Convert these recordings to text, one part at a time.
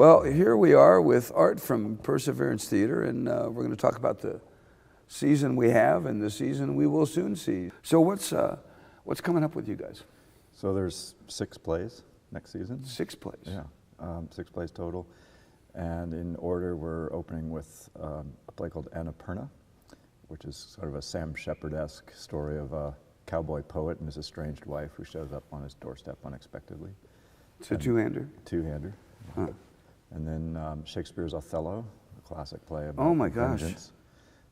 Well, here we are with Art from Perseverance Theater, and we're going to talk about the season we have and the season we will soon see. So what's coming up with you guys? So there's 6 plays next season. 6 plays? Yeah, 6 plays total. And in order, we're opening with a play called Annapurna, which is sort of a Sam Shepard-esque story of a cowboy poet and his estranged wife who shows up on his doorstep unexpectedly. It's a two-hander? Two-hander. Huh. And then Shakespeare's Othello, a classic play about oh my gosh. vengeance.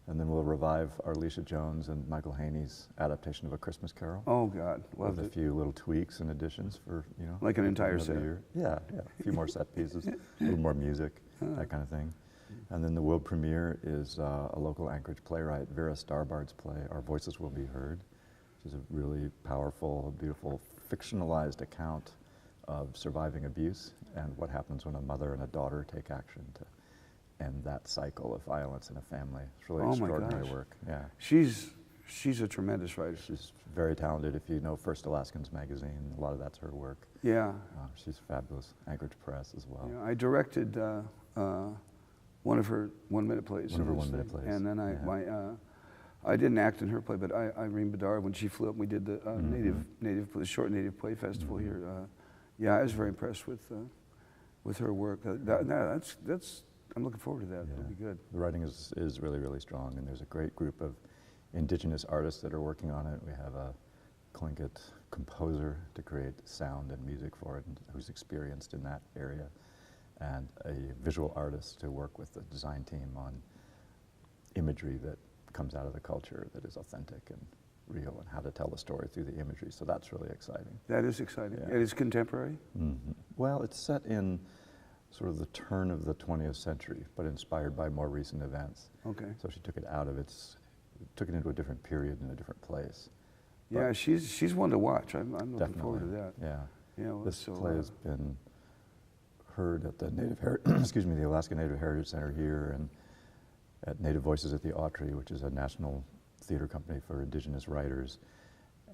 And then we'll revive Arlisha Jones and Michael Haney's adaptation of A Christmas Carol. Oh God, loved with it. a few little tweaks and additions for, you know. Like an entire set. Year. Yeah, a few more set pieces, a little more music, that kind of thing. And then the world premiere is a local Anchorage playwright, Vera Starbard's play, Our Voices Will Be Heard, which is a really powerful, beautiful, fictionalized account of surviving abuse and what happens when a mother and a daughter take action to end that cycle of violence in a family. It's really extraordinary work. Yeah. She's a tremendous writer. She's very talented. If you know First Alaskans magazine, a lot of that's her work. Yeah. She's fabulous. Anchorage Press as well. Yeah, I directed one of her one-minute plays. One of her one-minute plays. And then I didn't act in her play, but Irene Bedard, when she flew up, we did the the short native play festival here. Yeah, I was very impressed with her work. That's I'm looking forward to that. Yeah. It'll be good. The writing is really, really strong, and there's a great group of indigenous artists that are working on it. We have a Tlingit composer to create sound and music for it, and who's experienced in that area, and a visual artist to work with the design team on imagery that comes out of the culture that is authentic and real, and how to tell the story through the imagery. So that's really exciting. That is exciting. Yeah. It is contemporary? Mm-hmm. Well, it's set in sort of the turn of the 20th century, but inspired by more recent events. Okay. So she took it out of took it into a different period in a different place. Yeah, but she's one to watch. I'm looking definitely forward to that. Yeah. Yeah, this play has been heard at the the Alaska Native Heritage Center here, and at Native Voices at the Autry, which is a national theater company for indigenous writers,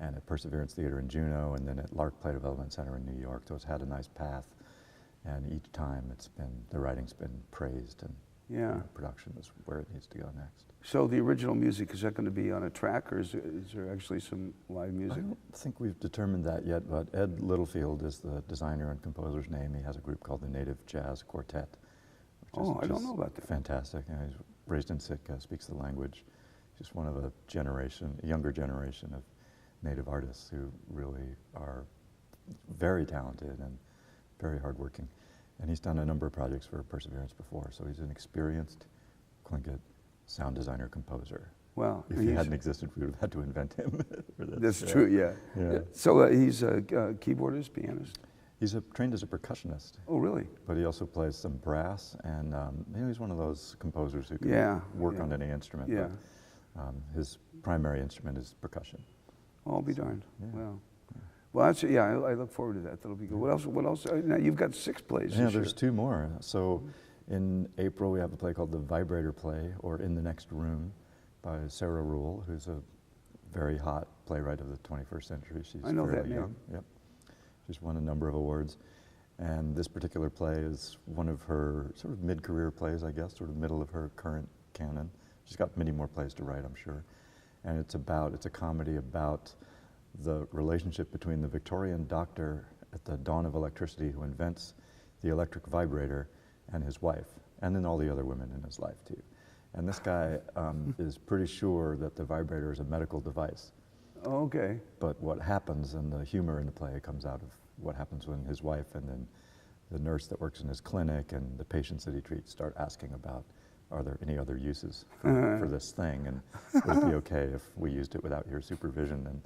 and at Perseverance Theater in Juneau, and then at Lark Play Development Center in New York. So it's had a nice path, and each time the writing's been praised, and production is where it needs to go next. So the original music, is that going to be on a track, or is there actually some live music? I don't think we've determined that yet, but Ed Littlefield is the designer and composer's name. He has a group called the Native Jazz Quartet. Which is I don't know about that. Fantastic. You know, he's raised in Sitka, speaks the language. Just one of a younger generation of Native artists who really are very talented and very hardworking. And he's done a number of projects for Perseverance before, so he's an experienced Tlingit sound designer composer. Wow. If he hadn't existed, we would have had to invent him for this. That's true, yeah. So he's a keyboardist, pianist? He's trained as a percussionist. Oh, really? But he also plays some brass, and he's one of those composers who can work on any instrument. Yeah. But, his primary instrument is percussion. Oh, I'll be darned. Yeah. Wow. Well, I look forward to that. That'll be good. What else? Now, you've got 6 plays this year. There's 2 more. So in April, we have a play called The Vibrator Play, or In the Next Room, by Sarah Rule, who's a very hot playwright of the 21st century. She's fairly young. Yep. She's won a number of awards. And this particular play is one of her sort of mid-career plays, I guess, sort of middle of her current canon. She's got many more plays to write, I'm sure. And it's a comedy about the relationship between the Victorian doctor at the dawn of electricity who invents the electric vibrator and his wife, and then all the other women in his life too. And this guy is pretty sure that the vibrator is a medical device. Oh, okay. But what happens, and the humor in the play comes out of what happens when his wife and then the nurse that works in his clinic and the patients that he treats start asking about, are there any other uses for this thing, and would it be okay if we used it without your supervision, and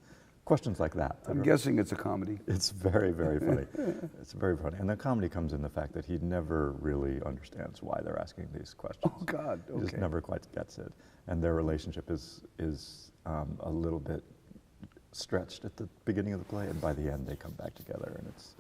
questions like that. I'm guessing it's a comedy. It's very, very funny. It's very funny. And the comedy comes in the fact that he never really understands why they're asking these questions. Oh, God, okay. He just never quite gets it. And their relationship is a little bit stretched at the beginning of the play, and by the end they come back together, and it's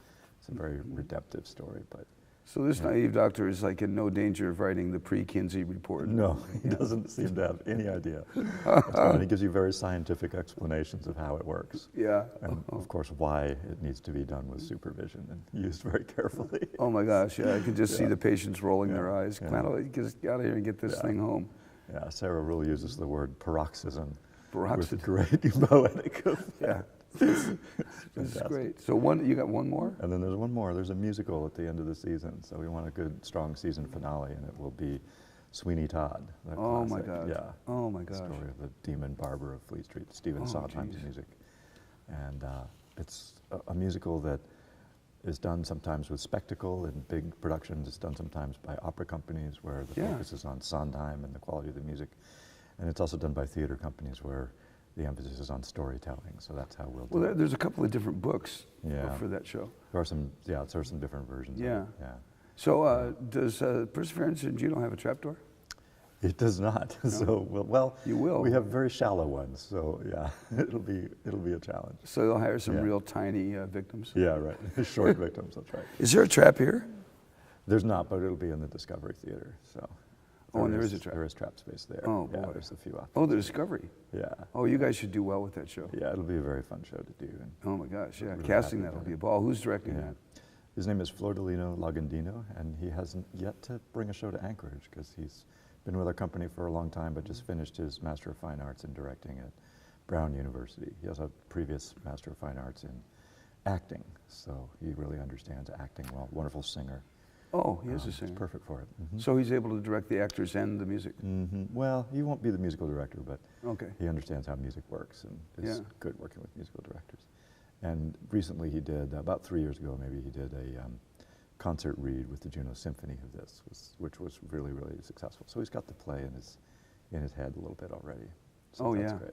a very redemptive story. But So this naive doctor is like in no danger of writing the pre-Kinsey report. No, he doesn't seem to have any idea. That's fine. He gives you very scientific explanations of how it works. Yeah. And of course, why it needs to be done with supervision and used very carefully. Oh my gosh, yeah, I can just see the patients rolling their eyes. Come on, just get out of here and get this thing home. Yeah, Sarah Rule uses the word paroxysm. Paroxysm. With great poetic effect. Yeah. This is great. So you got one more? And then there's one more. There's a musical at the end of the season. So we want a good, strong season finale, and it will be Sweeney Todd. Oh classic. my God. Yeah. Oh my gosh. The story of the demon barber of Fleet Street, Stephen Sondheim's music. And it's a musical that is done sometimes with spectacle in big productions. It's done sometimes by opera companies where the focus is on Sondheim and the quality of the music. And it's also done by theater companies where the emphasis is on storytelling, so that's how we'll do it. Well, there's a couple of different books Yeah. for that show. There are some, there are some different versions. Yeah. Of it. Yeah. So does Perseverance in Juno have a trapdoor? It does not. No. So well, you will. We have very shallow ones, so yeah, it'll be a challenge. So you'll hire some real tiny victims. Yeah, right. Short victims. That's right. Is there a trap here? There's not, but it'll be in the Discovery Theater. So. Oh, and there is a trap. There is trap space there. Oh, boy. Yeah, there's a few options. Oh, the Discovery. Yeah. Oh, you guys should do well with that show. Yeah, it'll be a very fun show to do. And oh my gosh, yeah. really Casting that will be a ball. Who's directing that? His name is Flordolino Lagandino, and he hasn't yet to bring a show to Anchorage because he's been with our company for a long time, but just finished his Master of Fine Arts in directing at Brown University. He has a previous Master of Fine Arts in acting, so he really understands acting well. Wonderful singer. Oh, he is a singer. He's perfect for it. Mm-hmm. So he's able to direct the actors and the music? Mm-hmm. Well, he won't be the musical director, but he understands how music works and is good working with musical directors. And recently he did, about 3 years ago maybe, he did a concert read with the Juno Symphony of this, which was really, really successful. So he's got the play in his head a little bit already. So that's great.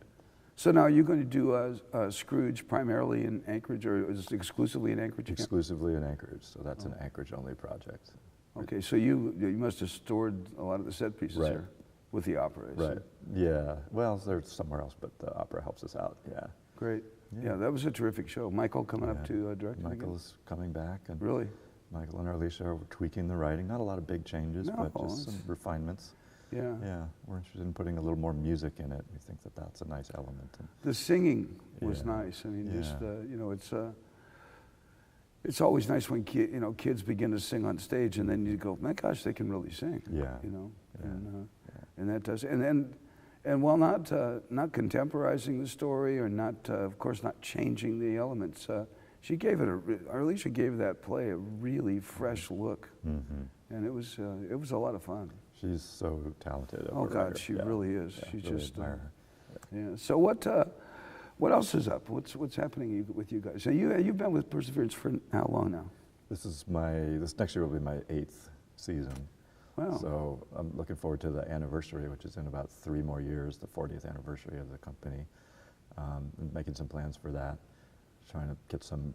So now you're going to do Scrooge primarily in Anchorage, or is it exclusively in Anchorage? Exclusively in Anchorage, so that's an Anchorage-only project. Okay, so you must have stored a lot of the set pieces here with the opera. Right, yeah. Well, there's somewhere else, but the opera helps us out, Great. Yeah, that was a terrific show. Michael coming up to direct it Michael's coming back. And really? Michael and Arlisha are tweaking the writing. Not a lot of big changes, but just some refinements. Yeah. Yeah, we're interested in putting a little more music in it. We think that that's a nice element. And the singing was nice. I mean, just you know, it's always nice when kids begin to sing on stage, and then you go, my gosh, they can really sing. Yeah. You know, and that does, and while not contemporizing the story or not, of course, not changing the elements, she gave it Arlisha gave that play a really fresh look, and it was a lot of fun. She's so talented. Oh God, she really is. She's really just admire her. So what else is up? What's happening with you guys? So you've been with Perseverance for how long now? This next year will be my 8th season. Wow. So I'm looking forward to the anniversary, which is in about 3 more years, the 40th anniversary of the company. Making some plans for that, trying to get some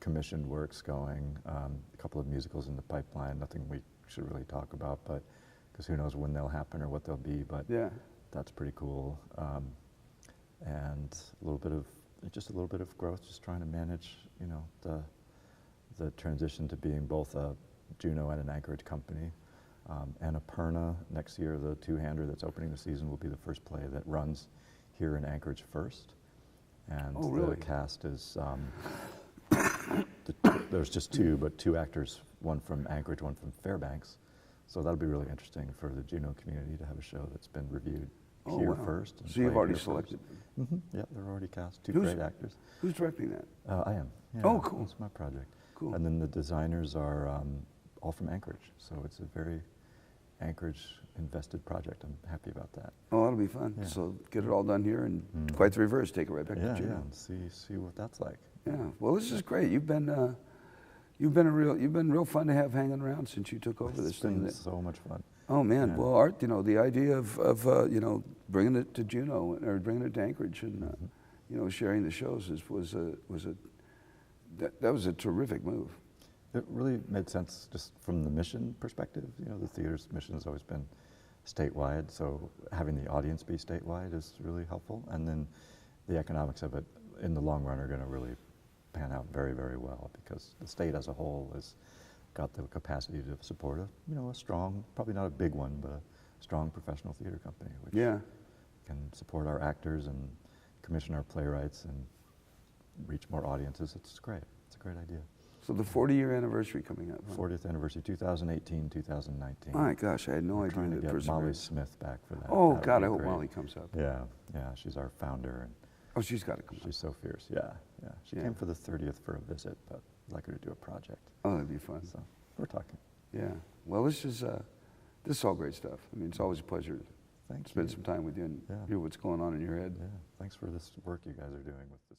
commissioned works going, a couple of musicals in the pipeline, nothing we should really talk about, but because who knows when they'll happen or what they'll be, but that's pretty cool. And a little bit of growth, just trying to manage, the transition to being both a Juno and an Anchorage company. Annapurna next year, the two-hander that's opening the season, will be the first play that runs here in Anchorage first. And the cast is, there's just 2, but 2 actors, one from Anchorage, one from Fairbanks. So that'll be really interesting for the Juno community to have a show that's been reviewed here first. So you've already selected? Yeah, they're already cast, 2 great actors. Who's directing that? I am. Yeah, oh, cool. It's my project. Cool. And then the designers are all from Anchorage, so it's a very Anchorage-invested project. I'm happy about that. Oh, that'll be fun. Yeah. So get it all done here, and quite the reverse, take it right back to Juno. Yeah, and see what that's like. Yeah. Well, this is great. You've been real fun to have hanging around since you took over this thing. It's so much fun. Oh man, yeah. Well, Art, the idea of bringing it to Juno or bringing it to Anchorage and sharing the shows was a terrific move. It really made sense just from the mission perspective. The theater's mission has always been statewide, so having the audience be statewide is really helpful. And then the economics of it in the long run are going to really pan out very, very well because the state as a whole is got the capacity to support a strong, probably not a big one, but a strong professional theater company, which can support our actors and commission our playwrights and reach more audiences. It's great. It's a great idea. So the 40-year anniversary coming up. Huh? 40th anniversary, 2018, 2019. My gosh, I had no We're idea trying to that get Molly Smith back for that. Oh, That would God, be I hope great. Molly comes up. Yeah, she's our founder. And oh, she's got to come she's so fierce, yeah. She came for the 30th for a visit, but I'd like her to do a project. Oh, that'd be fun. So we're talking. Yeah. Well, this is all great stuff. I mean, it's always a pleasure to spend some time with you and hear what's going on in your head. Yeah, thanks for this work you guys are doing with this.